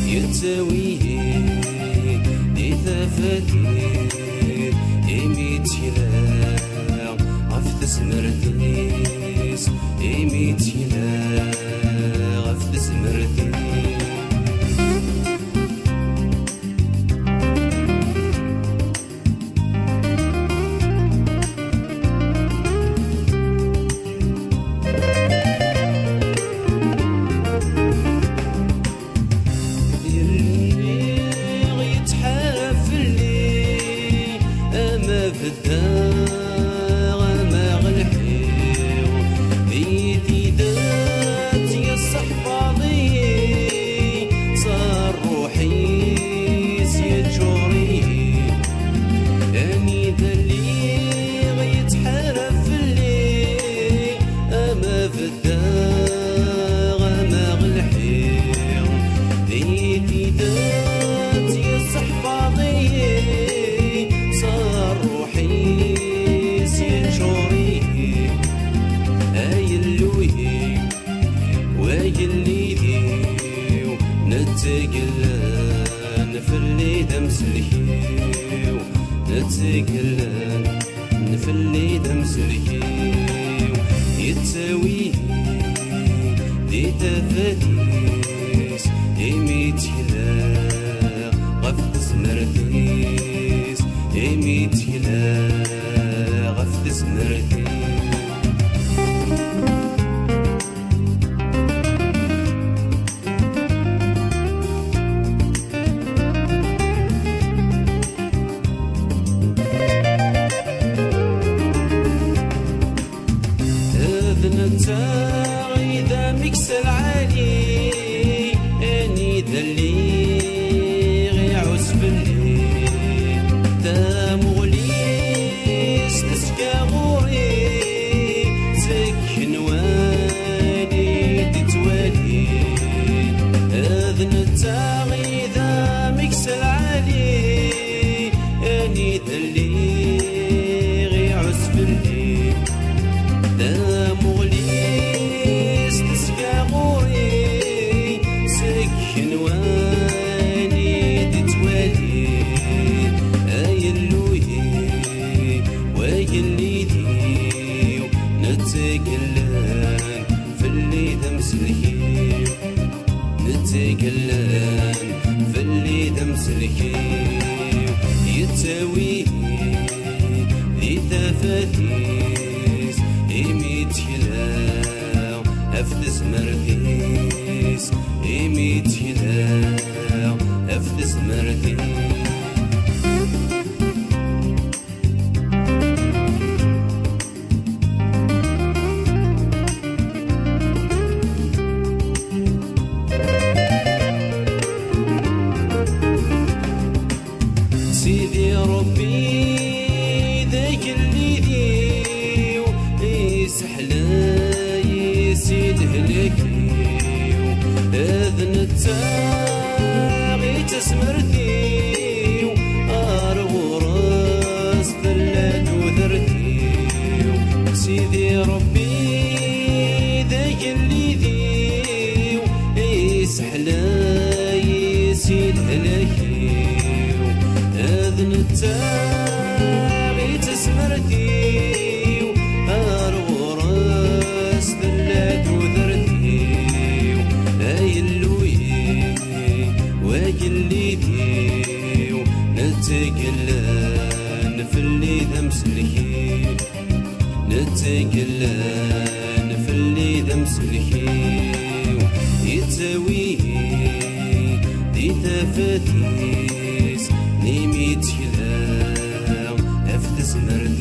يتساويه دي ثفاتير إميتيلا غفت سمرتيس إميتيلا غفت سمرتيس نتقلن نفلي دمس الهيو نتقلن نفلي دمس الهيو يتساويه دي تفاتيس إميتيلا غفت سمرتيس إميتيلا غفت سمرتيس إذا مكسل عالي أني ذلي غي عسف اللي تا مغليس تسكى غوري سكن والي تتوالي أذن التاغي إذا مكسل عالي أني ذلي غي عسف اللي مغليس تسكى غوري سكن واني تتوالي أيلوي ويليدي نتقلن في اللي دمس الهيو نتقلن في اللي دمس الهيو يتساويه ذي تفاتيس إميتيلا أفتس مرثيس إميتيلا أفتس مرثيس سيدي ربي ذاك اللي ذيو سحلا يسيد هلكيو أذن التاغي تسمرتيو أرغو راس ثلات وذرتيو سيدي ربي ذاك اللي ذيو سحلا يسيد هلكيو أذن التاغي تسمرتيو أرغو راس ثلات وذرتيو أيلوي ويليديو نتقلن في اللي دمس الهيو نتقلن في اللي دمس الهيو يتساويه دي تفاتيس نيميتيلا أفتس مرد